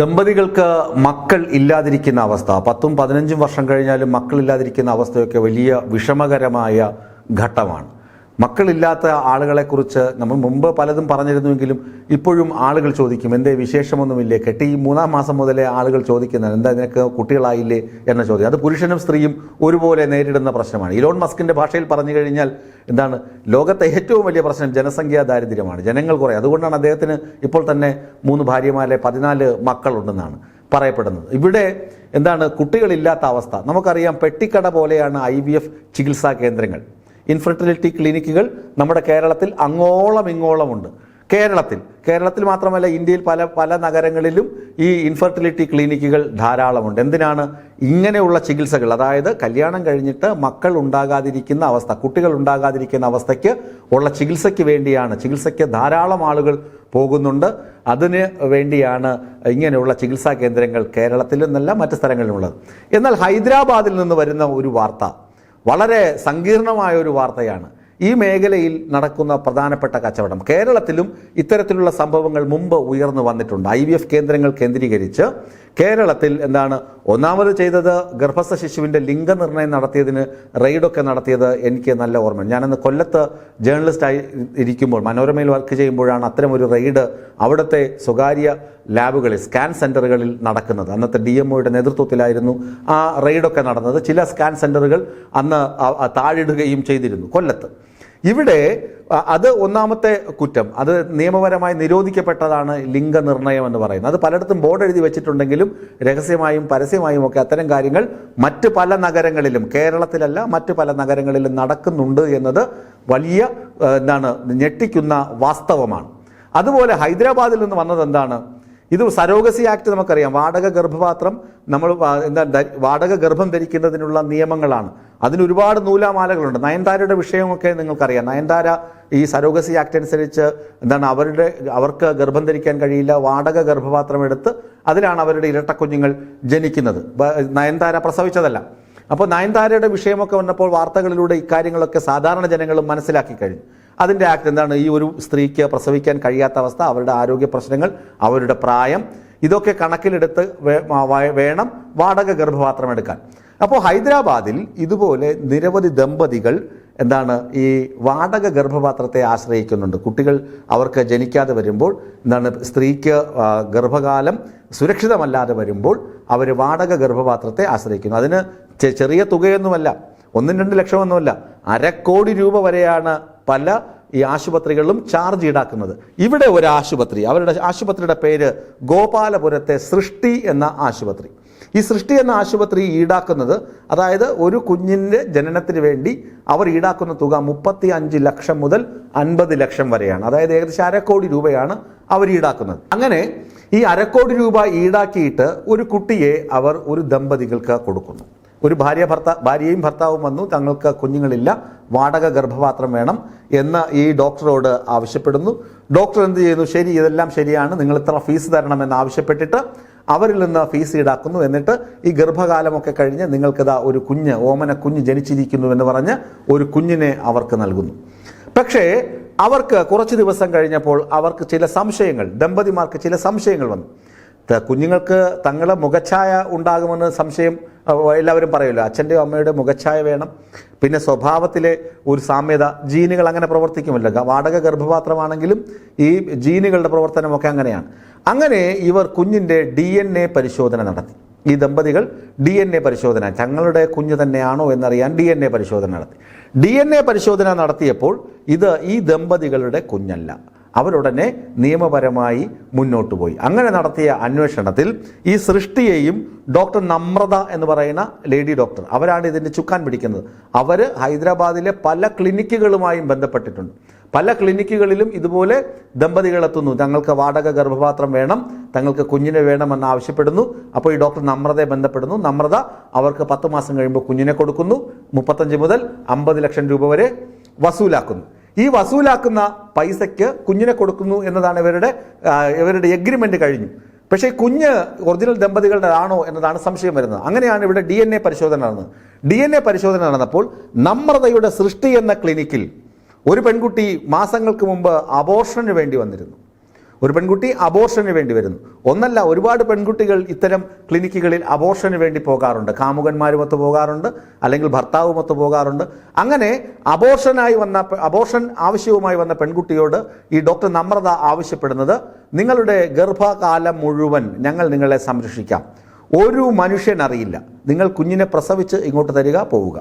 ദമ്പതികൾക്ക് മക്കൾ ഇല്ലാതിരിക്കുന്ന അവസ്ഥ 10-15 വർഷം കഴിഞ്ഞാലും മക്കളില്ലാതിരിക്കുന്ന അവസ്ഥയൊക്കെ വലിയ വിഷമകരമായ ഘട്ടമാണ്. മക്കളില്ലാത്ത ആളുകളെക്കുറിച്ച് നമ്മൾ മുമ്പ് പലതും പറഞ്ഞിരുന്നുവെങ്കിലും ഇപ്പോഴും ആളുകൾ ചോദിക്കും, എന്തേ വിശേഷമൊന്നുമില്ലേ, കെട്ടി 3-ാം മാസം മുതലേ ആളുകൾ ചോദിക്കുന്നത് എന്താ നിനക്ക് കുട്ടികളായില്ലേ എന്ന ചോദ്യം. അത് പുരുഷനും സ്ത്രീയും ഒരുപോലെ നേരിടുന്ന പ്രശ്നമാണ്. ഇലോൺ മസ്കിൻ്റെ ഭാഷയിൽ പറഞ്ഞു കഴിഞ്ഞാൽ എന്താണ്, ലോകത്തെ ഏറ്റവും വലിയ പ്രശ്നം ജനസംഖ്യാ ദാരിദ്ര്യമാണ്. ജനങ്ങൾ കുറേ. അതുകൊണ്ടാണ് അദ്ദേഹത്തിന് ഇപ്പോൾ തന്നെ 3 ഭാര്യമാരെ 14 മക്കളുണ്ടെന്നാണ് പറയപ്പെടുന്നത്. ഇവിടെ എന്താണ്, കുട്ടികളില്ലാത്ത അവസ്ഥ നമുക്കറിയാം. പെട്ടിക്കട പോലെയാണ് IVF ചികിത്സാ കേന്ദ്രങ്ങൾ, ഇൻഫെർട്ടിലിറ്റി ക്ലിനിക്കുകൾ നമ്മുടെ കേരളത്തിൽ അങ്ങോളം ഇങ്ങോളമുണ്ട്. കേരളത്തിൽ മാത്രമല്ല, ഇന്ത്യയിൽ പല നഗരങ്ങളിലും ഈ ഇൻഫെർട്ടിലിറ്റി ക്ലിനിക്കുകൾ ധാരാളമുണ്ട്. എന്തിനാണ് ഇങ്ങനെയുള്ള ചികിത്സകൾ, അതായത് കല്യാണം കഴിഞ്ഞിട്ട് മക്കൾ ഉണ്ടാകാതിരിക്കുന്ന അവസ്ഥ, കുട്ടികൾ ഉണ്ടാകാതിരിക്കുന്ന അവസ്ഥയ്ക്ക് ഉള്ള ചികിത്സയ്ക്ക് വേണ്ടിയാണ്. ചികിത്സയ്ക്ക് ധാരാളം ആളുകൾ പോകുന്നുണ്ട്. അതിന് വേണ്ടിയാണ് ഇങ്ങനെയുള്ള ചികിത്സാ കേന്ദ്രങ്ങൾ കേരളത്തിൽ നിന്നല്ല മറ്റ് സ്ഥലങ്ങളിലുള്ളത്. എന്നാൽ ഹൈദരാബാദിൽ നിന്ന് വരുന്ന ഒരു വാർത്ത വളരെ സങ്കീർണമായ ഒരു വാർത്തയാണ്. ഈ മേഖലയിൽ നടക്കുന്ന പ്രധാനപ്പെട്ട കച്ചവടം. കേരളത്തിലും ഇത്തരത്തിലുള്ള സംഭവങ്ങൾ മുമ്പ് ഉയർന്നു വന്നിട്ടുണ്ട്. IVF കേന്ദ്രങ്ങൾ കേന്ദ്രീകരിച്ച് കേരളത്തിൽ എന്താണ് ഒന്നാമത് ചെയ്തത്, ഗർഭസ്ഥ ശിശുവിൻ്റെ ലിംഗനിർണ്ണയം നടത്തിയതിന് റെയ്ഡൊക്കെ നടത്തിയത് എനിക്ക് നല്ല ഓർമ്മയുണ്ട്. ഞാനന്ന് കൊല്ലത്ത് ജേർണലിസ്റ്റായി ഇരിക്കുമ്പോൾ മനോരമയിൽ വർക്ക് ചെയ്യുമ്പോഴാണ് അത്തരമൊരു റെയ്ഡ് അവിടുത്തെ സ്വകാര്യ ലാബുകളിൽ, സ്കാൻ സെൻ്ററുകളിൽ നടക്കുന്നത്. അന്നത്തെ DMOയുടെ നേതൃത്വത്തിലായിരുന്നു ആ റെയ്ഡൊക്കെ നടന്നത്. ചില സ്കാൻ സെൻ്ററുകൾ അന്ന് താഴിടുകയും ചെയ്തിരുന്നു കൊല്ലത്ത്. ഇവിടെ അത് ഒന്നാമത്തെ കുറ്റം. അത് നിയമപരമായി നിരോധിക്കപ്പെട്ടതാണ് ലിംഗനിർണ്ണയം എന്ന് പറയുന്നത്. അത് പലയിടത്തും ബോർഡ് എഴുതി വെച്ചിട്ടുണ്ടെങ്കിലും രഹസ്യമായും പരസ്യമായും ഒക്കെ അത്തരം കാര്യങ്ങൾ മറ്റ് പല നഗരങ്ങളിലും, കേരളത്തിലല്ല മറ്റ് പല നഗരങ്ങളിലും നടക്കുന്നുണ്ട് എന്നത് വലിയ ഞെട്ടിക്കുന്ന വാസ്തവമാണ്. അതുപോലെ ഹൈദരാബാദിൽ നിന്ന് വന്നത് എന്താണ്, ഇത് സരോഗസി ആക്ട് നമുക്കറിയാം. വാടക ഗർഭപാത്രം വാടക ഗർഭം ധരിക്കുന്നതിനുള്ള നിയമങ്ങളാണ്. അതിന് ഒരുപാട് നൂലാമാലകളുണ്ട്. നയൻതാരയുടെ വിഷയമൊക്കെ നിങ്ങൾക്കറിയാം. നയൻതാര ഈ സരോഗസി ആക്ട് അനുസരിച്ച് അവർക്ക് ഗർഭം ധരിക്കാൻ കഴിയില്ല. വാടക ഗർഭപാത്രം എടുത്ത് അതിലാണ് അവരുടെ ഇരട്ടക്കുഞ്ഞുങ്ങൾ ജനിക്കുന്നത്. നയൻതാര പ്രസവിച്ചതല്ല. അപ്പോൾ നയൻതാരയുടെ വിഷയമൊക്കെ വന്നപ്പോൾ വാർത്തകളിലൂടെ ഇക്കാര്യങ്ങളൊക്കെ സാധാരണ ജനങ്ങളും മനസ്സിലാക്കി കഴിഞ്ഞു. അതിൻ്റെ ആക്ട് എന്താണ്, ഈ ഒരു സ്ത്രീക്ക് പ്രസവിക്കാൻ കഴിയാത്ത അവസ്ഥ, അവരുടെ ആരോഗ്യ പ്രശ്നങ്ങൾ, അവരുടെ പ്രായം, ഇതൊക്കെ കണക്കിലെടുത്ത് വേണം വാടക ഗർഭപാത്രം എടുക്കാൻ. അപ്പോൾ ഹൈദരാബാദിൽ ഇതുപോലെ നിരവധി ദമ്പതികൾ ഈ വാടക ഗർഭപാത്രത്തെ ആശ്രയിക്കുന്നുണ്ട്. കുട്ടികൾ അവർക്ക് ജനിക്കാതെ വരുമ്പോൾ സ്ത്രീക്ക് ഗർഭകാലം സുരക്ഷിതമല്ലാതെ വരുമ്പോൾ അവർ വാടക ഗർഭപാത്രത്തെ ആശ്രയിക്കുന്നു. അതിന് ചെറിയ തുകയൊന്നുമല്ല, 1-2 ലക്ഷമൊന്നുമല്ല, 250 കോടി രൂപ വരെയാണ് പല ഈ ആശുപത്രികളിലും ചാർജ് ഈടാക്കുന്നത്. ഇവിടെ ഒരു ആശുപത്രി, അവരുടെ ആശുപത്രിയുടെ പേര് ഗോപാലപുരത്തെ സൃഷ്ടി എന്ന ആശുപത്രി. ഈ സൃഷ്ടി എന്ന ആശുപത്രി ഈടാക്കുന്നത്, അതായത് ഒരു കുഞ്ഞിൻ്റെ ജനനത്തിന് വേണ്ടി അവർ ഈടാക്കുന്ന തുക 35 ലക്ഷം മുതൽ 50 ലക്ഷം വരെയാണ്. അതായത് ഏകദേശം 2 കോടി രൂപയാണ് അവർ ഈടാക്കുന്നത്. അങ്ങനെ ഈ 2 കോടി രൂപ ഈടാക്കിയിട്ട് ഒരു കുട്ടിയെ അവർ ഒരു ദമ്പതികൾക്ക് കൊടുക്കുന്നു. ഒരു ഭാര്യയും ഭർത്താവും വന്നു, തങ്ങൾക്ക് കുഞ്ഞുങ്ങളില്ല, വാടക ഗർഭപാത്രം വേണം എന്ന് ഈ ഡോക്ടറോട് ആവശ്യപ്പെടുന്നു. ഡോക്ടർ എന്ത് ചെയ്യുന്നു, ശരി, ഇതെല്ലാം ശരിയാണ്, നിങ്ങൾ ഇത്ര ഫീസ് തരണമെന്ന് ആവശ്യപ്പെട്ടിട്ട് അവരിൽ നിന്ന് ഫീസ് ഈടാക്കുന്നു. എന്നിട്ട് ഈ ഗർഭകാലമൊക്കെ കഴിഞ്ഞ് നിങ്ങൾക്കിതാ ഒരു ഓമന കുഞ്ഞ് ജനിച്ചിരിക്കുന്നു എന്ന് പറഞ്ഞ് ഒരു കുഞ്ഞിനെ അവർക്ക് നൽകുന്നു. പക്ഷേ അവർക്ക് കുറച്ച് ദിവസം കഴിഞ്ഞപ്പോൾ അവർക്ക് ചില സംശയങ്ങൾ, ദമ്പതിമാർക്ക് ചില സംശയങ്ങൾ വന്നു. കുഞ്ഞുങ്ങൾക്ക് തങ്ങളുടെ മുഖഛായ ഉണ്ടാകുമെന്ന് സംശയം എല്ലാവരും പറയുമല്ലോ. അച്ഛൻ്റെയോ അമ്മയുടെ മുഖഛായ വേണം, പിന്നെ സ്വഭാവത്തിലെ ഒരു സാമ്യത, ജീനുകൾ അങ്ങനെ പ്രവർത്തിക്കുമല്ലോ. വാടക ഗർഭപാത്രമാണെങ്കിലും ഈ ജീനുകളുടെ പ്രവർത്തനമൊക്കെ അങ്ങനെയാണ്. അങ്ങനെ ഇവർ കുഞ്ഞിൻ്റെ DNA പരിശോധന നടത്തി. ഈ ദമ്പതികൾ DNA പരിശോധന, തങ്ങളുടെ കുഞ്ഞ് തന്നെയാണോ എന്നറിയാൻ DNA പരിശോധന നടത്തി. DNA പരിശോധന നടത്തിയപ്പോൾ ഇത് ഈ ദമ്പതികളുടെ കുഞ്ഞല്ല. അവരുടനെ നിയമപരമായി മുന്നോട്ട് പോയി. അങ്ങനെ നടത്തിയ അന്വേഷണത്തിൽ ഈ സൃഷ്ടിയെയും ഡോക്ടർ നമ്രത എന്ന് പറയുന്ന ലേഡി ഡോക്ടർ, അവരാണ് ഇതിൻ്റെ ചുക്കാൻ പിടിക്കുന്നത്. അവർ ഹൈദരാബാദിലെ പല ക്ലിനിക്കുകളുമായും ബന്ധപ്പെട്ടിട്ടുണ്ട്. പല ക്ലിനിക്കുകളിലും ഇതുപോലെ ദമ്പതികൾ എത്തുന്നു, തങ്ങൾക്ക് വാടക ഗർഭപാത്രം വേണം, തങ്ങൾക്ക് കുഞ്ഞിനെ വേണമെന്ന് ആവശ്യപ്പെടുന്നു. അപ്പോൾ ഈ ഡോക്ടർ നമ്രതയെ ബന്ധപ്പെടുന്നു. നമ്രത അവർക്ക് 10 മാസം കഴിയുമ്പോൾ കുഞ്ഞിനെ കൊടുക്കുന്നു. 35 മുതൽ 50 ലക്ഷം രൂപ വരെ വസൂലാക്കുന്നു. ഈ വസൂലാക്കുന്ന പൈസയ്ക്ക് കുഞ്ഞിനെ കൊടുക്കുന്നു എന്നതാണ് ഇവരുടെ എഗ്രിമെന്റ് കഴിഞ്ഞു. പക്ഷേ കുഞ്ഞ് ഒറിജിനൽ ദമ്പതികളുടെ ആണോ എന്നതാണ് സംശയം വരുന്നത്. അങ്ങനെയാണ് ഇവിടെ DNA പരിശോധന നടന്നത്. DNA പരിശോധന നടന്നപ്പോൾ നമ്രതയുടെ സൃഷ്ടി എന്ന ക്ലിനിക്കിൽ ഒരു പെൺകുട്ടി മാസങ്ങൾക്ക് മുമ്പ് അബോർഷന് വേണ്ടി വന്നിരുന്നു. ഒരു പെൺകുട്ടി അബോർഷന് വേണ്ടി വരുന്നു. ഒന്നല്ല, ഒരുപാട് പെൺകുട്ടികൾ ഇത്തരം ക്ലിനിക്കുകളിൽ അബോർഷന് വേണ്ടി പോകാറുണ്ട്. കാമുകന്മാരുമൊത്ത് പോകാറുണ്ട്, അല്ലെങ്കിൽ ഭർത്താവുമൊത്ത് പോകാറുണ്ട്. അങ്ങനെ അബോർഷൻ ആവശ്യവുമായി വന്ന പെൺകുട്ടിയോട് ഈ ഡോക്ടർ നമ്രത ആവശ്യപ്പെടുന്നത്, നിങ്ങളുടെ ഗർഭകാലം മുഴുവൻ ഞങ്ങൾ നിങ്ങളെ സംരക്ഷിക്കാം, ഒരു മനുഷ്യനറിയില്ല, നിങ്ങൾ കുഞ്ഞിനെ പ്രസവിച്ച് ഇങ്ങോട്ട് തരിക, പോവുക,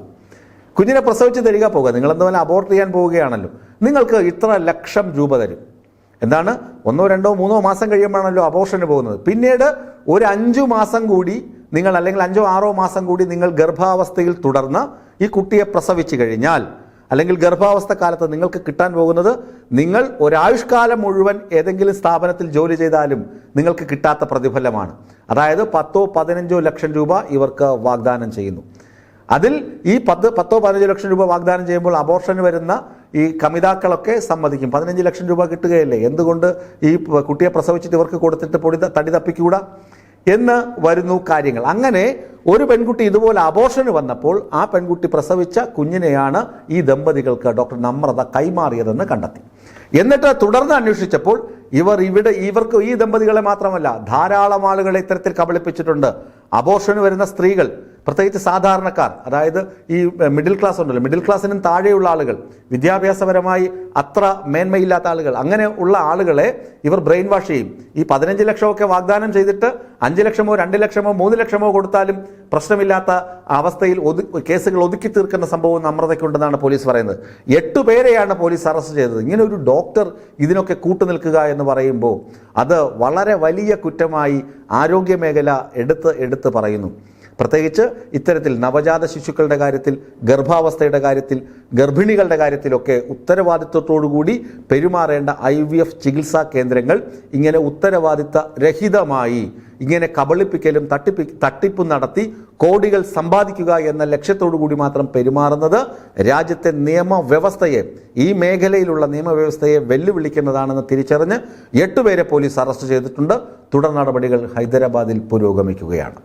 കുഞ്ഞിനെ പ്രസവിച്ച് തരിക, പോവുക, നിങ്ങൾ എന്തുപോലെ അബോർട്ട് ചെയ്യാൻ പോവുകയാണല്ലോ, നിങ്ങൾക്ക് ഇത്ര ലക്ഷം രൂപ തരും. എന്താണ്, 1, 2, 3 മാസം കഴിയുമ്പോഴാണല്ലോ അബോർഷന് പോകുന്നത്. പിന്നീട് ഒരു 5 മാസം കൂടി നിങ്ങൾ, അല്ലെങ്കിൽ 5, 6 മാസം കൂടി നിങ്ങൾ ഗർഭാവസ്ഥയിൽ തുടർന്ന് ഈ കുട്ടിയെ പ്രസവിച്ചു കഴിഞ്ഞാൽ, അല്ലെങ്കിൽ ഗർഭാവസ്ഥ കാലത്ത് നിങ്ങൾക്ക് കിട്ടാൻ പോകുന്നത്, നിങ്ങൾ ഒരായുഷ്കാലം മുഴുവൻ ഏതെങ്കിലും സ്ഥാപനത്തിൽ ജോലി ചെയ്താലും നിങ്ങൾക്ക് കിട്ടാത്ത പ്രതിഫലമാണ്. അതായത് 10-15 ലക്ഷം രൂപ ഇവർക്ക് വാഗ്ദാനം ചെയ്യുന്നു. അതിൽ ഈ 10-15 ലക്ഷം രൂപ വാഗ്ദാനം ചെയ്യുമ്പോൾ അബോർഷന് വരുന്ന ഈ കമിതാക്കളൊക്കെ സമ്മതിക്കും. 15 ലക്ഷം രൂപ കിട്ടുകയല്ലേ, എന്തുകൊണ്ട് ഈ കുട്ടിയെ പ്രസവിച്ചിട്ട് ഇവർക്ക് കൊടുത്തിട്ട് തടി തപ്പിക്കൂടാ എന്ന് വരുന്നു കാര്യങ്ങൾ. അങ്ങനെ ഒരു പെൺകുട്ടി ഇതുപോലെ അബോർഷന് വന്നപ്പോൾ ആ പെൺകുട്ടി പ്രസവിച്ച കുഞ്ഞിനെയാണ് ഈ ദമ്പതികൾക്ക് ഡോക്ടർ നമ്രത കൈമാറിയതെന്ന് കണ്ടെത്തി. എന്നിട്ട് തുടർന്ന് അന്വേഷിച്ചപ്പോൾ ഇവർക്ക് ഈ ദമ്പതികളെ മാത്രമല്ല, ധാരാളം ആളുകളെ ഇത്തരത്തിൽ കബളിപ്പിച്ചിട്ടുണ്ട്. അബോർഷന് വരുന്ന സ്ത്രീകൾ, പ്രത്യേകിച്ച് സാധാരണക്കാർ, അതായത് ഈ മിഡിൽ ക്ലാസ് ഉണ്ടല്ലോ, മിഡിൽ ക്ലാസ്സിനും താഴെയുള്ള ആളുകൾ, വിദ്യാഭ്യാസപരമായി അത്ര മേന്മയില്ലാത്ത ആളുകൾ, അങ്ങനെ ഉള്ള ആളുകളെ ഇവർ ബ്രെയിൻ വാഷ് ചെയ്യും. ഈ 15 ലക്ഷമൊക്കെ വാഗ്ദാനം ചെയ്തിട്ട് 5 ലക്ഷമോ 2 ലക്ഷമോ 3 ലക്ഷമോ കൊടുത്താലും പ്രശ്നമില്ലാത്ത അവസ്ഥയിൽ കേസുകൾ ഒതുക്കി തീർക്കുന്ന സംഭവം നമ്രതയ്ക്കുണ്ടെന്നാണ് പോലീസ് പറയുന്നത്. 8 പേരെയാണ് പോലീസ് അറസ്റ്റ് ചെയ്തത്. ഇങ്ങനെ ഒരു ഡോക്ടർ ഇതിനൊക്കെ കൂട്ടുനിൽക്കുക എന്ന് പറയുമ്പോൾ അത് വളരെ വലിയ കുറ്റമായി ആരോഗ്യ മേഖല എടുത്ത് പറയുന്നു. പ്രത്യേകിച്ച് ഇത്തരത്തിൽ നവജാത ശിശുക്കളുടെ കാര്യത്തിൽ, ഗർഭാവസ്ഥയുടെ കാര്യത്തിൽ, ഗർഭിണികളുടെ കാര്യത്തിലൊക്കെ ഉത്തരവാദിത്വത്തോടുകൂടി പെരുമാറേണ്ട IVF ചികിത്സാ കേന്ദ്രങ്ങൾ ഇങ്ങനെ ഉത്തരവാദിത്ത രഹിതമായി ഇങ്ങനെ കബളിപ്പിക്കലും തട്ടിപ്പും നടത്തി കോടികൾ സമ്പാദിക്കുക എന്ന ലക്ഷ്യത്തോടു കൂടി മാത്രം പെരുമാറുന്നത് രാജ്യത്തെ നിയമവ്യവസ്ഥയെ, ഈ മേഖലയിലുള്ള നിയമവ്യവസ്ഥയെ വെല്ലുവിളിക്കുന്നതാണെന്ന് തിരിച്ചറിഞ്ഞ് 8 പേരെ പോലീസ് അറസ്റ്റ് ചെയ്തിട്ടുണ്ട്. തുടർ നടപടികൾ ഹൈദരാബാദിൽ പുരോഗമിക്കുകയാണ്.